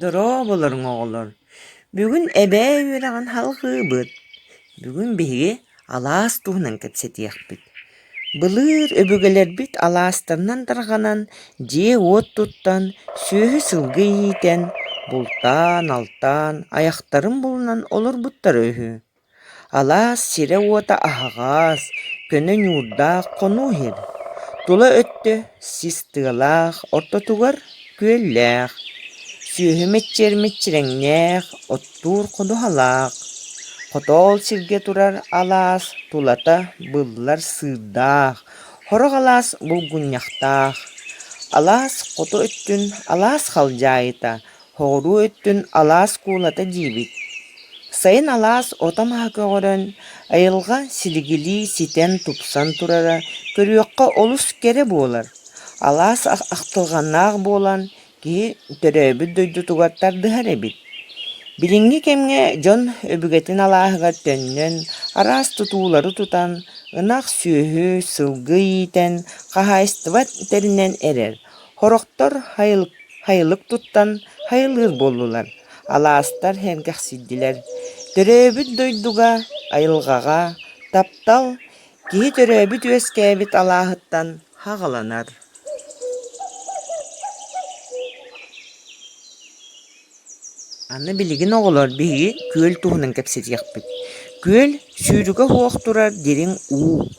Doro bolorun oğullar. Бүгүн эбээ үөрэгэн халгыыбыт. Бүгүн биһиги алаас туһунан кэпсэтиэхпит. Былыыр өбүгэлэрбит алаастарынан тарҕанан, дьиэ уот туттан, сүөһү сылгы иһиитэн, бултаан, алтаан, айахтарын булунан олорбуттар өйүһү. Алаас сирэ уота аһаҕаас, көнө ньуурдаах хонуу иһир. Тула өттө сис тыалаах, ортотугар күөллээх. Сүөһү мэччиэримиччирэҥнээх, оттуур ходуһалаах. Хотоол сиргэ турар алаас тулата быллар сыырдаах, хорох алаас булгунньахтаах. Алаас хото өттүн алаас халдьаайыта, хоҕуруу өттүн алаас куулата диибит. Сайын алаас отам көҕөрөн, айылга силигилии ситэн тупсан турара, көрүөххэ олус кере буолар. Алаас ахтылҕаннаах буолан, киһи төрөөбүт дойдутугар тардыһар эбит. Билиҥҥи кэмҥэ дьон өбүгэтин алааһыгар төннөн, араас тутуулары тутан, ынах сүөһү сылгы иитэн, хаһаайыстыбат тэринэн эрэр. Хорохтор хайылык туттан хайылыыр буоллулар. Алаастар хэргэхсиддилэр. Төрөөбүт дойдуга, айылҕаҕа, таптал, киһи төрөөбүт үөскээбит алааһыттан хаҕаланар. Анна билигин оҕолор биһиги күөл туһунан кэпсэтиэхпит. Күөл сүүрүгэ хуох турар дириҥ уу.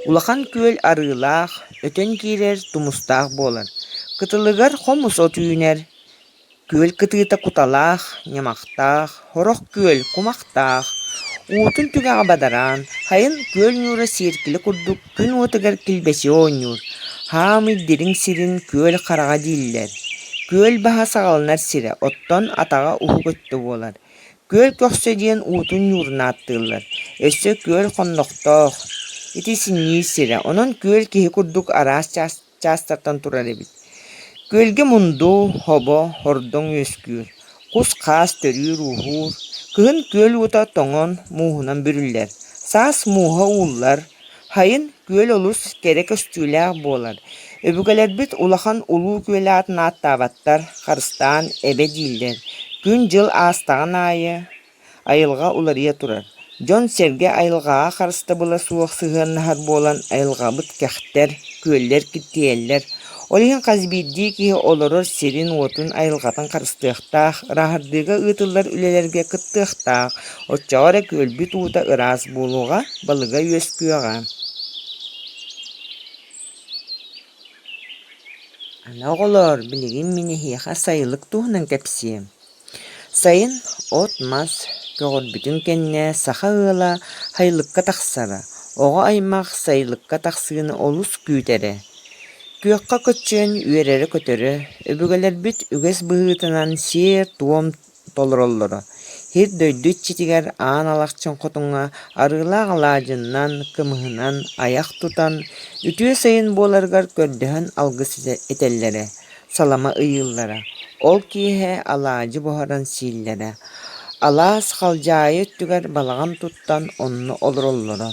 Улахан күөл арыылаах, өтөн киирэр тумустаах буолар. Кытылыгар хомус от үүнэр. Күөл кытыыта куталаах, ньамахтаах, хорох күөл кумахтаах. Уутун түгэҕэ бадараан, хайын күөл ньуура сиэркили курдук күн уотугар килбэсиэ оонньуур. Хаамый дириҥ сирин күөл хараҕа дииллэр. Күөл баһа саҕалынар сирэ, оттон атаҕа уһу көттө буолар. Күөл көхсө диэн уутун ньуурнааттыыллар. Өссө күөл хоннохтоох, ити синнии сирэ, онон күөл киһи курдук араас чаастартан турар эбит. Күөлгэ мундуу, хобо, хордоҥ үөскүүр, кус хаас төрүүр уһуур, кыһын күөл уута тоҥон мууһунан бүрүллэр. Саас мууһа ууллар, хайын күөл олус кере көстүүлээх буолар. Өбүгэлэрбит улахан улуу күөлаатын ааттаабаттар, харыстаан эбэ дииллэр. Күн дьыл аастаҕын аайы, айылга уларыйа турар. Дьон сэргэ айылҕаҕа харыстабыла суох сыһыаннаһар буолан айылҕабыт кэхтэр, күөллэр киттиэллэр. Ол иһин хасбиирдии киһи олорор сирин уотун айылҕатын харыстыахтаах, ырааһардыыга ыытыллар үлэлэргэ кыттыахтаах, оччоҕо эрэ күөлбүт уута ыраас буолууга балыга үөскүөҕэ. Ана оҕолор билигин миниһиэхэ сайылык туһунан кэпсиэм. Сайын от мас көҕөрбүтүн кэннэ саха ыала хайылыкка тахсара, оҕо аймах сайылыкка тахсыыны олус күүтэрэ. Күөххэ көччүөн үөрэри көтөрө, өбүгэлэрбит үгэс быһыытынан сиэр туом толороллоро. Хир дөйдүт читигэр аан алахчын хотуҥҥа арыылаах алаадьыннан, кымыһынан аях тутан, үтүө сайын буоларыгар көрдөһөн алгыс этэллэрэ, салама ыйыыллара. Ол киэһэ алаадьы боһорон сииллэрэ. Алаас халдьаайы өттүгэр балаҕан туттан онно олороллоро.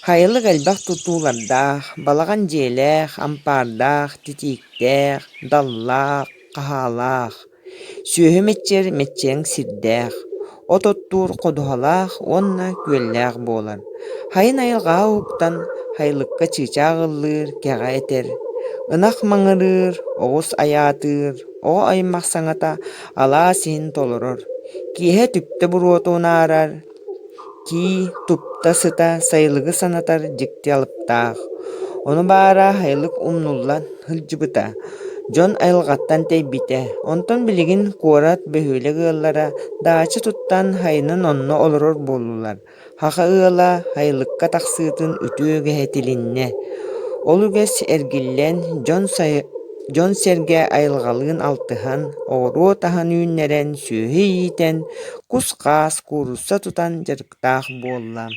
Хайылык элбэх тутуулардаах, балаҕан дьиэлээх, ампаардаах, титииктээх, даллаах, хаһаалаах. Сүөһү мэччиэриҥ сирдээх. От оттуур ходуһалаах уонна күөллээх буолар. Хайын айылҕаҕа уһуктан хайылыкка чыычаах ыллыыр, кэҕэ этэр. Ынах маҥырыыр, оҕус ayaатыыр, оҕо аймах саҥата алаас иһин толорор. Киэһэ түптэ буруотуун аарар, кии тупта сыта сайылыгы санатар дьикти алыптаах. Ону баара хайылык умнуллан сылдьыбыта. Дьон айылҕаттан тэйбитэ, онтон билигин куорат бөһүөлэк ыаллара даачы туттан хайынын онно олорор буоллулар. Хаха ыала хайылыкка тахсыытын үтүө гэһэтилиннэ. Ол үгэс эргиллэн дьон сэргэ айылҕалыын алтыһан, оҕоруо таһан үүннэрэн сүөһү иитэн, кус хаас куурусса тутан дьарыктаах буолла.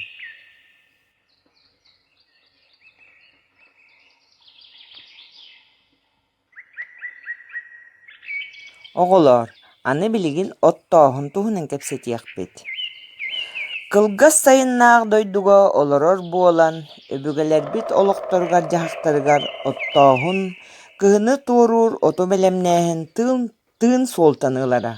Оҕолор, аны билигин оттооһун туһунан кэпсэтиэхпит. Кылгас сайыннаах дойдуга олорор буолан, өбүгэлэрбит олохторугар дьаһактарыгар оттооһун, кыһыны туоруур оту бэлэмнээһин тыын тыын суолтаныылара.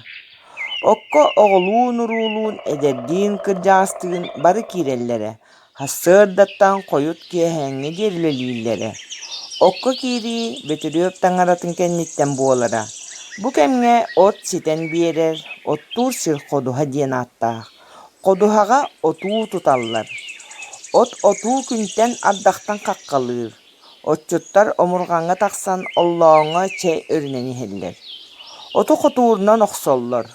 Окко оҕулуун уруулуун эдэрдиин кырдьаҕастыгын бары киирэллэрэ, хассыардаттан хойут киэһээҥҥи диэрлэлииллэрэ. Окко киирии бөтүрүөп таҥаратын кэнниттэн буолара. Бу кэмҥэ от ситэн биэрэр, оттуур сыр ходуһа диэн ааттаах. Ходуһаҕа отуу туталлар. От отуу күнтэн ардахтан хаккалыыр. Отчуттар омурҕаҥҥа тахсан оллооҥҥо чэй өрүнэн иһэллэр. Оту хотуурунан охсоллор.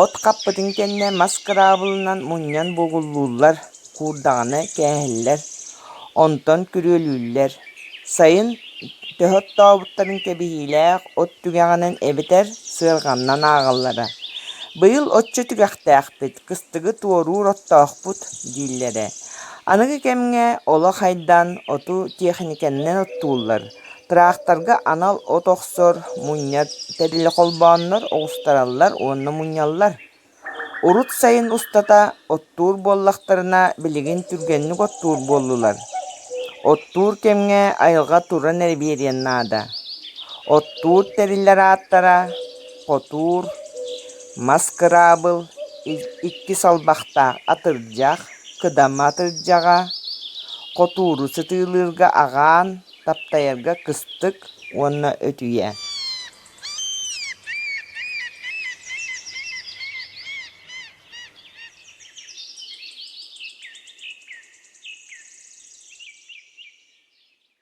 От каппытын кэннэ мас кыраабылынан мунньан бугуллууллар, куурдаҕаны кээһэллэр, онтон күрүөлүүллэр. Сайын төһөт тообуттарын кэбиһиилээх от түгэҕинэн эбитэр сыалҕаннан ааҕаллара. Быйыл отчо түгэхтээхпит, кыстыгы туоруур оттоохпут дииллэрэ. Аныгы кэмҥэ олох хайдан оту техникэннэн оттууллар. Трактарга анал от охсор, муньньар тэрилэхолбооннор оҕустараллар, уонна муньаллар. Урут сайын устата оттуур буоллахтарына билигин түргэнник оттуур буоллулар. Оттуур кэмҥэ айылҕа туран эрибиэриэн наада. Оттуур тэриллэр ааттара, хотуур, мас кыраабыл, икки салбахтаах атырдьах, кыдама атырдьаҕа, хотууру сытыылыырга аҕаан, таптайарга кыстык, уонна өтүйэ.